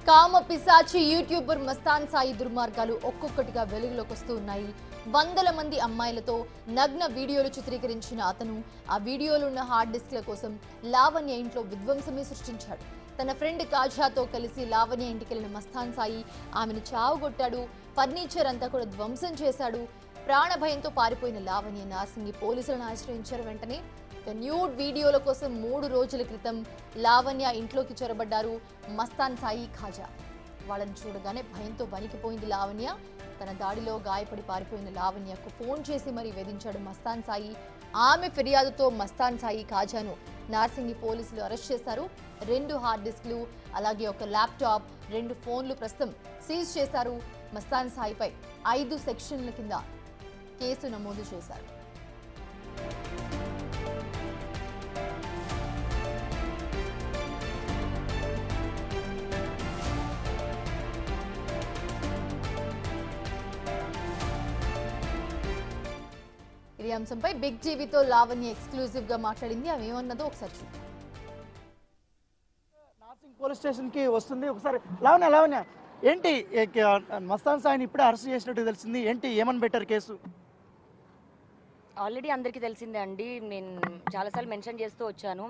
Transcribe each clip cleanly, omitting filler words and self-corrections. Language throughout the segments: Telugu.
కామ పిశాచి యూట్యూబర్ మస్తాన్ సాయి దుర్మార్గాలు ఒక్కొక్కటిగా వెలుగులోకి వస్తూ ఉన్నాయి. వందల మంది అమ్మాయిలతో నగ్న వీడియోలు చిత్రీకరించిన అతను ఆ వీడియోలు ఉన్న హార్డ్ డిస్క్ల కోసం లావణ్య ఇంట్లో విధ్వంసమే సృష్టించాడు. తన ఫ్రెండ్ కాజాతో కలిసి లావణ్య ఇంటికెళ్లిన మస్తాన్ సాయి ఆమెను చావుగొట్టాడు. ఫర్నిచర్ అంతా కూడా ధ్వంసం చేశాడు. ప్రాణ భయంతో పారిపోయిన లావణ్య నార్సింగి పోలీసులను ఆశ్రయించారు. వెంటనే న్యూడ్ వీడియోల కోసం 3 రోజుల క్రితం లావణ్య ఇంట్లోకి చొరబడ్డారు మస్తాన్ సాయి ఖాజా. వాళ్ళని చూడగానే భయంతో వణికిపోయింది లావణ్య. తన దాడిలో గాయపడి పారిపోయిన లావణ్యకు ఫోన్ చేసి మరీ వేధించాడు మస్తాన్ సాయి. ఆమె ఫిర్యాదుతో మస్తాన్ సాయి ఖాజాను నార్సింగి పోలీసులు అరెస్ట్ చేశారు. 2 హార్డ్ డిస్క్లు అలాగే ఒక ల్యాప్టాప్, 2 ఫోన్లు ప్రస్తుతం సీజ్ చేశారు. మస్తాన్ సాయిపై 5 సెక్షన్ల కింద కేసు నమోదు చేశారు. ఈ అంశంపై బిగ్ టీవీతో లావణ్య ఎక్స్క్లూజివ్ గా మాట్లాడింది. ఆమె ఏమన్నదో ఒకసారి చూద్దాం. నార్సింగ్ పోలీస్ స్టేషన్ కి వస్తుంది. ఒకసారి లావణ్య ఏంటి మస్తాన్ సాయిని ఇప్పుడే అరెస్ట్ చేసినట్టు తెలిసింది. ఏంటి ఏమని పెట్టారు కేసు? ఆల్రెడీ అందరికీ తెలిసిందే అండి. నేను చాలాసార్లు మెన్షన్ చేస్తూ వచ్చాను,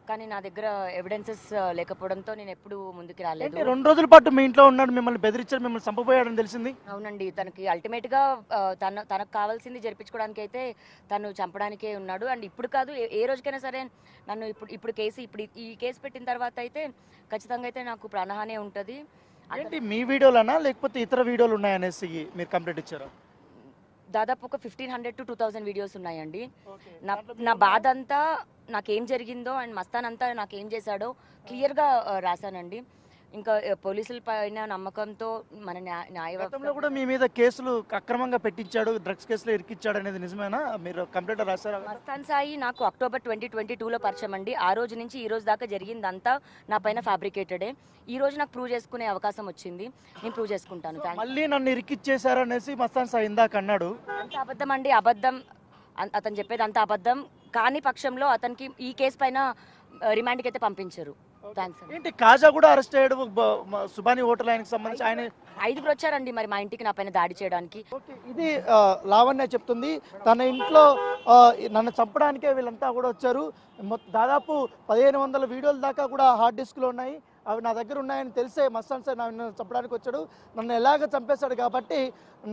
కానీ నా దగ్గర ఎవిడెన్సెస్ లేకపోవడంతో నేను ఎప్పుడు ముందుకు రాలేదు. 2 రోజుల పాటు మీ ఇంట్లో ఉన్నాడు, మిమ్మల్ని బెదిరించారు, మిమ్మల్ని చంపబోయాడని తెలిసింది. అవునండి, తనకి అల్టిమేట్గా తనకు కావాల్సింది జరిపించుకోవడానికి అయితే తను చంపడానికే ఉన్నాడు. అండ్ ఇప్పుడు కాదు, ఏ రోజుకైనా సరే నన్ను ఇప్పుడు ఈ కేసు పెట్టిన తర్వాత అయితే ఖచ్చితంగా అయితే నాకు ప్రాణహాని ఉంటుంది. ఏంటి మీ వీడియోలనా లేకపోతే ఇతర వీడియోలు ఉన్నాయనేసి మీరు కంప్లైంట్ ఇచ్చారా? దాదాపు ఒక 1500 to 2000 వీడియోస్ ఉన్నాయండి. నా బాధ అంతా నాకేం జరిగిందో అండ్ మస్తాన్ అంతా నాకేం చేశాడో క్లియర్గా రాశానండి. ఇంకా పోలీసుల పైన నమ్మకంతో మన న్యాయవ్యవస్థలో కూడా మీ మీద కేసులు అక్రమంగా పెట్టించాడు, డ్రగ్స్ కేసులో ఇరికిచ్చాడు అనేది నిజమేనా? మీరు కంప్లైంట్ రాశారా? మస్తాన్ సాయి నాకు అక్టోబర్ 2022లో పరిచయం అండి. ఆ రోజు నుంచి ఈ రోజు దాకా జరిగిందంతా నా పైన ఫ్యాబ్రికేటెడే. ఈ రోజు నాకు ప్రూవ్ చేసుకునే అవకాశం వచ్చింది, నేను ప్రూవ్ చేసుకుంటాను. మళ్ళీ నన్ను ఇరికిచ్చేశారు అనేసి మస్తాన్ సాయి ఇందాక అన్నాడు. అంత అబద్ధం అండి, అబద్ధం. అతను చెప్పేది అంత అబద్ధం. కాని పక్షంలో అతనికి ఈ కేసు పైన రిమాండ్కి అయితే పంపించారు. ఏంటి కాజా కూడా అరెస్ట్ అయ్యాడు, సుబాని హోటల్ ఆయనకి సంబంధించి ఆయన 5గురు వచ్చారండి మరి మా ఇంటికి నా పైన దాడి చేయడానికి. ఇది లావణ్య చెప్తుంది. తన ఇంట్లో నన్ను చంపడానికే వీళ్ళంతా కూడా వచ్చారు. దాదాపు 1500 వీడియోల దాకా కూడా హార్డ్ డిస్క్లో ఉన్నాయి. అవి నా దగ్గర ఉన్నాయని తెలిసే మస్తాన్ సాయి నన్ను చంపడానికి వచ్చాడు. నన్ను ఎలాగ చంపేశాడు కాబట్టి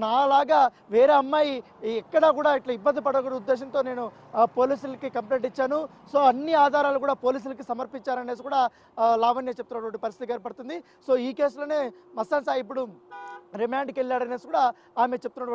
నాలాగా వేరే అమ్మాయి ఎక్కడా కూడా ఇట్లా ఇబ్బంది పడకూడదు ఉద్దేశంతో నేను పోలీసులకి కంప్లైంట్ ఇచ్చాను. సో అన్ని ఆధారాలు కూడా పోలీసులకి సమర్పించారనేసి కూడా లావణ్య చెప్తున్నటువంటి పరిస్థితి ఏర్పడుతుంది. సో ఈ కేసులోనే మస్తాన్ సాయి ఇప్పుడు రిమాండ్కి వెళ్ళాడనేసి కూడా ఆమె చెప్తున్నటువంటి